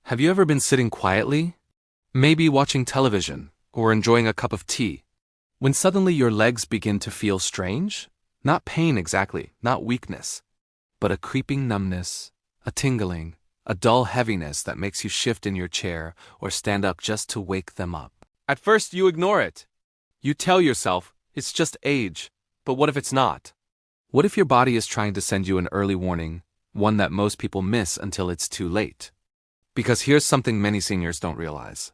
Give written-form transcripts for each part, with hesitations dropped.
Have you ever been sitting quietly, maybe watching television or enjoying a cup of tea, when suddenly your legs begin to feel strange? Not pain exactly, not weakness, but a creeping numbness, a tingling, a dull heaviness that makes you shift in your chair or stand up just to wake them up. At first you ignore it. You tell yourself, it's just age, but what if it's not? What if your body is trying to send you an early warning, one that most people miss until it's too late? Because here's something many seniors don't realize.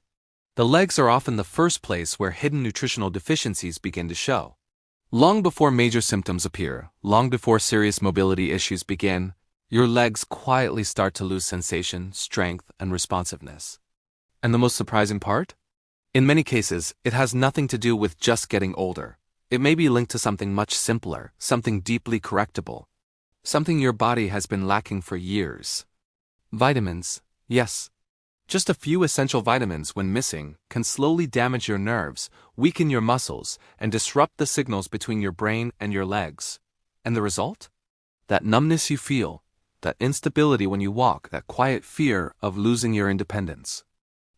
The legs are often the first place where hidden nutritional deficiencies begin to show. Long before major symptoms appear, long before serious mobility issues begin, your legs quietly start to lose sensation, strength, and responsiveness. And the most surprising part? In many cases, it has nothing to do with just getting older. It may be linked to something much simpler, something deeply correctable, something your body has been lacking for years. Vitamins, yes. Just a few essential vitamins, when missing, can slowly damage your nerves, weaken your muscles, and disrupt the signals between your brain and your legs. And the result? That numbness you feel, that instability when you walk, that quiet fear of losing your independence.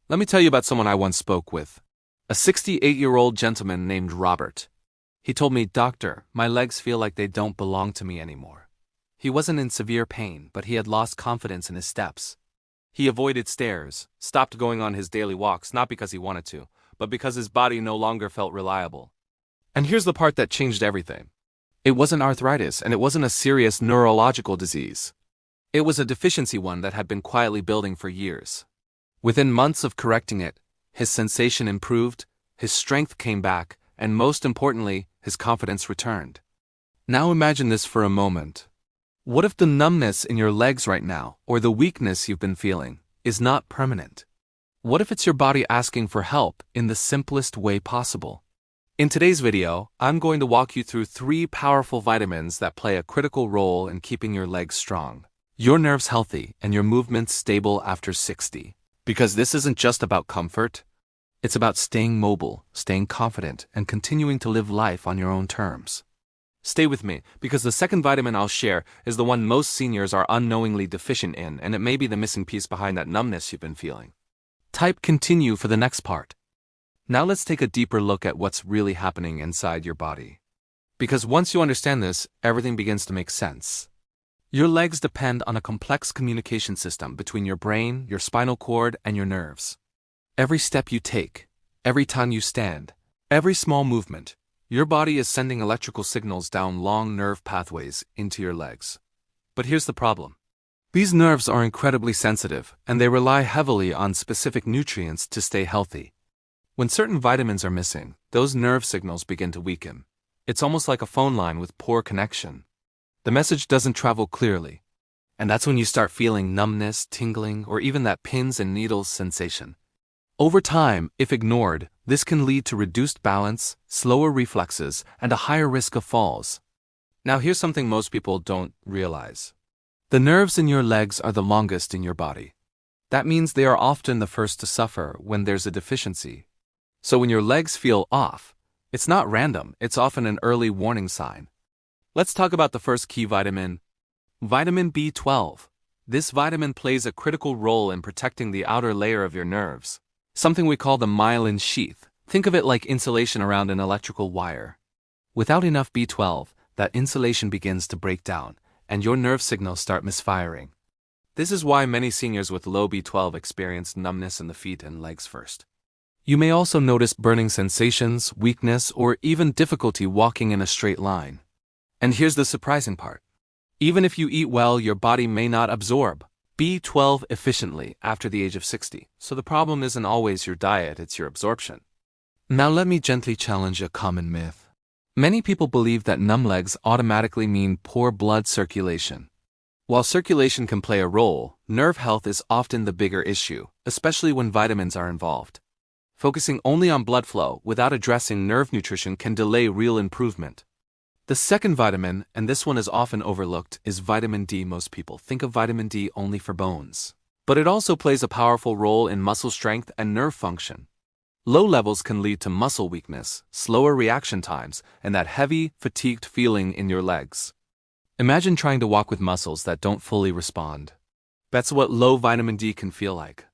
Let me tell you about someone I once spoke with. A 68-year-old gentleman named Robert. He told me, "Doctor, my legs feel like they don't belong to me anymore." He wasn't in severe pain, but he had lost confidence in his steps. He avoided stairs, stopped going on his daily walks, not because he wanted to, but because his body no longer felt reliable. And here's the part that changed everything. It wasn't arthritis, and it wasn't a serious neurological disease. It was a deficiency, one that had been quietly building for years. Within months of correcting it, his sensation improved, his strength came back, and most importantly, his confidence returned. Now imagine this for a moment. What if the numbness in your legs right now, or the weakness you've been feeling, is not permanent? What if it's your body asking for help in the simplest way possible? In today's video, I'm going to walk you through 3 powerful vitamins that play a critical role in keeping your legs strong, your nerves healthy, and your movements stable after 60. Because this isn't just about comfort, it's about staying mobile, staying confident, and continuing to live life on your own terms. Stay with me, because the second vitamin I'll share is the one most seniors are unknowingly deficient in, and it may be the missing piece behind that numbness you've been feeling. Type continue for the next part. Now let's take a deeper look at what's really happening inside your body. Because once you understand this, everything begins to make sense. Your legs depend on a complex communication system between your brain, your spinal cord, and your nerves. Every step you take, every time you stand, every small movement, your body is sending electrical signals down long nerve pathways into your legs. But here's the problem. These nerves are incredibly sensitive, and they rely heavily on specific nutrients to stay healthy. When certain vitamins are missing, those nerve signals begin to weaken. It's almost like a phone line with poor connection. The message doesn't travel clearly, and that's when you start feeling numbness, tingling, or even that pins and needles sensation. Over time, if ignored, this can lead to reduced balance, slower reflexes, and a higher risk of falls. Now here's something most people don't realize. The nerves in your legs are the longest in your body. That means they are often the first to suffer when there's a deficiency. So when your legs feel off, it's not random, it's often an early warning sign. Let's talk about the first key vitamin, vitamin B12. This vitamin plays a critical role in protecting the outer layer of your nerves, something we call the myelin sheath. Think of it like insulation around an electrical wire. Without enough B12, that insulation begins to break down, and your nerve signals start misfiring. This is why many seniors with low B12 experience numbness in the feet and legs first. You may also notice burning sensations, weakness, or even difficulty walking in a straight line. And here's the surprising part. Even if you eat well, your body may not absorb B12 efficiently after the age of 60. So the problem isn't always your diet, it's your absorption. Now let me gently challenge a common myth. Many people believe that numb legs automatically mean poor blood circulation. While circulation can play a role, nerve health is often the bigger issue, especially when vitamins are involved. Focusing only on blood flow without addressing nerve nutrition can delay real improvement. The second vitamin, and this one is often overlooked, is vitamin D. Most people think of vitamin D only for bones, but it also plays a powerful role in muscle strength and nerve function. Low levels can lead to muscle weakness, slower reaction times, and that heavy, fatigued feeling in your legs. Imagine trying to walk with muscles that don't fully respond. That's what low vitamin D can feel like.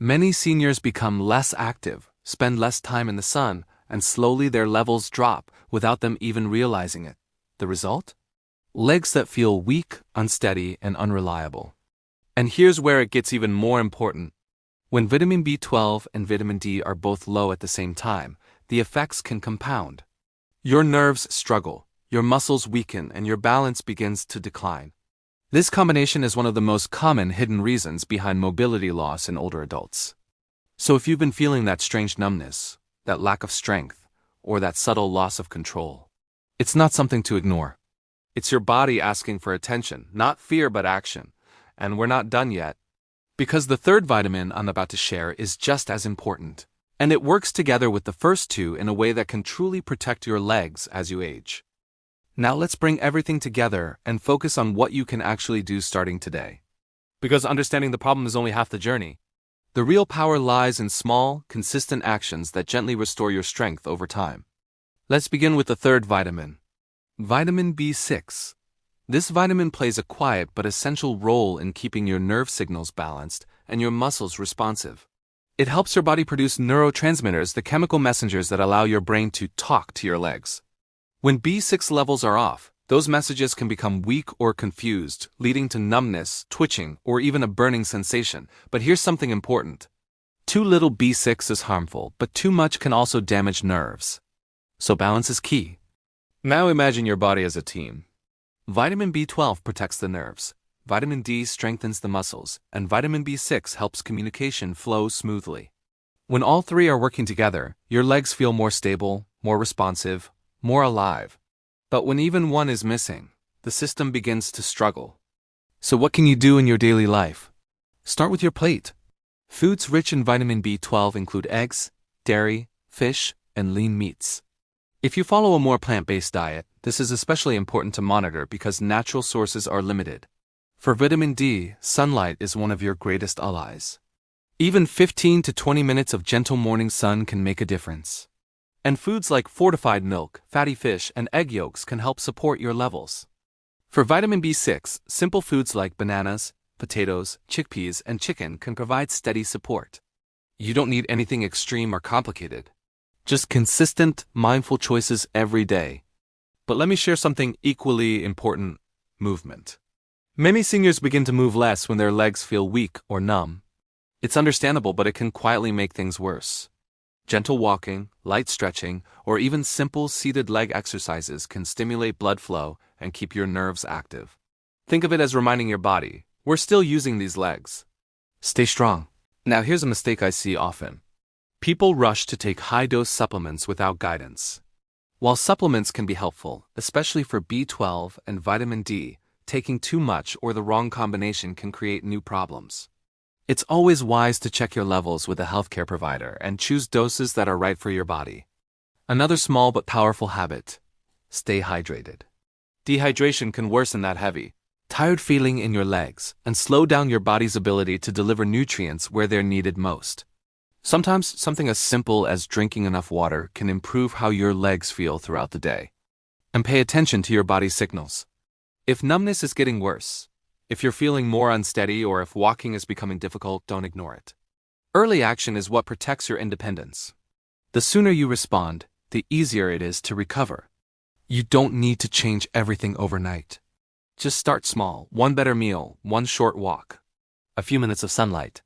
Many seniors become less active, spend less time in the sun, and slowly their levels drop without them even realizing it. The result? Legs that feel weak, unsteady, and unreliable. And here's where it gets even more important. When vitamin B12 and vitamin D are both low at the same time, the effects can compound. Your nerves struggle, your muscles weaken, and your balance begins to decline. This combination is one of the most common hidden reasons behind mobility loss in older adults. So if you've been feeling that strange numbness, that lack of strength, or that subtle loss of control, it's not something to ignore. It's your body asking for attention, not fear but action. And we're not done yet. Because the third vitamin I'm about to share is just as important. And it works together with the first two in a way that can truly protect your legs as you age. Now let's bring everything together and focus on what you can actually do starting today. Because understanding the problem is only half the journey. The real power lies in small, consistent actions that gently restore your strength over time. Let's begin with the third vitamin. Vitamin B6. This vitamin plays a quiet but essential role in keeping your nerve signals balanced and your muscles responsive. It helps your body produce neurotransmitters, the chemical messengers that allow your brain to talk to your legs. When B6 levels are off, those messages can become weak or confused, leading to numbness, twitching, or even a burning sensation. But here's something important. Too little B6 is harmful, but too much can also damage nerves. So balance is key. Now imagine your body as a team. Vitamin B12 protects the nerves, vitamin D strengthens the muscles, and vitamin B6 helps communication flow smoothly. When all three are working together, your legs feel more stable, more responsive, more alive. But when even one is missing, the system begins to struggle. So what can you do in your daily life? Start with your plate. Foods rich in vitamin B12 include eggs, dairy, fish, and lean meats. If you follow a more plant-based diet, this is especially important to monitor because natural sources are limited. For vitamin D, sunlight is one of your greatest allies. Even 15 to 20 minutes of gentle morning sun can make a difference. And foods like fortified milk, fatty fish, and egg yolks can help support your levels. For vitamin B6, simple foods like bananas, potatoes, chickpeas, and chicken can provide steady support. You don't need anything extreme or complicated. Just consistent, mindful choices every day. But let me share something equally important: movement. Many seniors begin to move less when their legs feel weak or numb. It's understandable, but it can quietly make things worse. Gentle walking, light stretching, or even simple seated leg exercises can stimulate blood flow and keep your nerves active. Think of it as reminding your body, we're still using these legs. Stay strong. Now here's a mistake I see often. People rush to take high-dose supplements without guidance. While supplements can be helpful, especially for B12 and vitamin D, taking too much or the wrong combination can create new problems. It's always wise to check your levels with a healthcare provider and choose doses that are right for your body. Another small but powerful habit: stay hydrated. Dehydration can worsen that heavy, tired feeling in your legs and slow down your body's ability to deliver nutrients where they're needed most. Sometimes something as simple as drinking enough water can improve how your legs feel throughout the day. And pay attention to your body's signals. If numbness is getting worse, if you're feeling more unsteady, or if walking is becoming difficult, don't ignore it. Early action is what protects your independence. The sooner you respond, the easier it is to recover. You don't need to change everything overnight. Just start small: one better meal, one short walk, a few minutes of sunlight.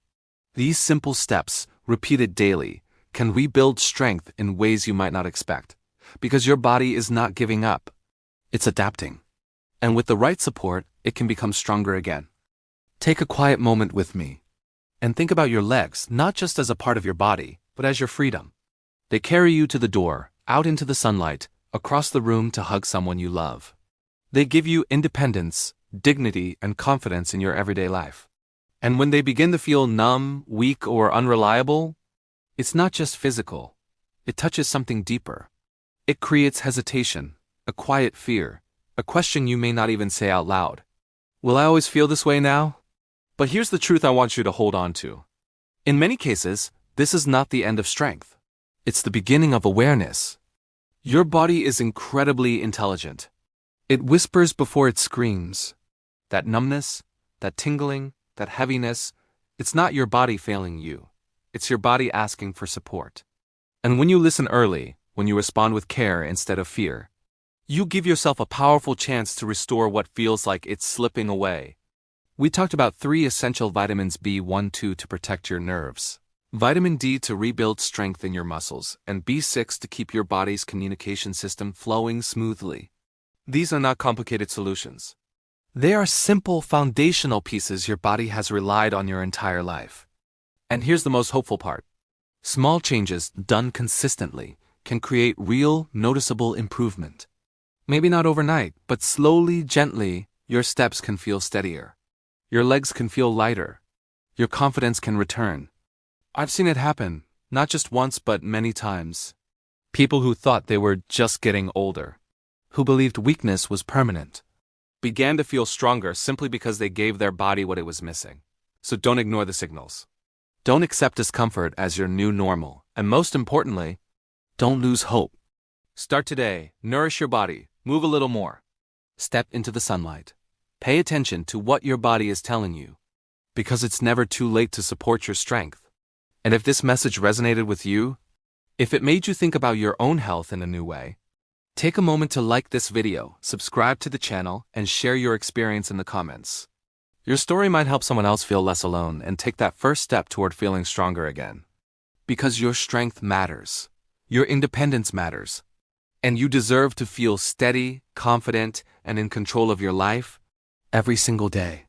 These simple steps, repeated daily, can rebuild strength in ways you might not expect, because your body is not giving up. It's adapting. And with the right support, it can become stronger again. Take a quiet moment with me and think about your legs not just as a part of your body, but as your freedom. They carry you to the door, out into the sunlight, across the room to hug someone you love. They give you independence, dignity, and confidence in your everyday life. And when they begin to feel numb, weak, or unreliable, it's not just physical. It touches something deeper. It creates hesitation, a quiet fear, a question you may not even say out loud. Will I always feel this way now? But here's the truth I want you to hold on to. In many cases, this is not the end of strength. It's the beginning of awareness. Your body is incredibly intelligent. It whispers before it screams. That numbness, that tingling, that heaviness, it's not your body failing you. It's your body asking for support. And when you listen early, when you respond with care instead of fear, you give yourself a powerful chance to restore what feels like it's slipping away. We talked about 3 essential vitamins B1-2 to protect your nerves, vitamin D to rebuild strength in your muscles, and B6 to keep your body's communication system flowing smoothly. These are not complicated solutions. They are simple foundational pieces your body has relied on your entire life. And here's the most hopeful part. Small changes done consistently can create real, noticeable improvement. Maybe not overnight, but slowly, gently, your steps can feel steadier. Your legs can feel lighter. Your confidence can return. I've seen it happen, not just once but many times. People who thought they were just getting older, who believed weakness was permanent, began to feel stronger simply because they gave their body what it was missing. So don't ignore the signals. Don't accept discomfort as your new normal, and most importantly, don't lose hope. Start today, nourish your body, move a little more. Step into the sunlight. Pay attention to what your body is telling you, because it's never too late to support your strength. And if this message resonated with you, if it made you think about your own health in a new way, take a moment to like this video, subscribe to the channel, and share your experience in the comments. Your story might help someone else feel less alone and take that first step toward feeling stronger again. Because your strength matters. Your independence matters. And you deserve to feel steady, confident, and in control of your life every single day.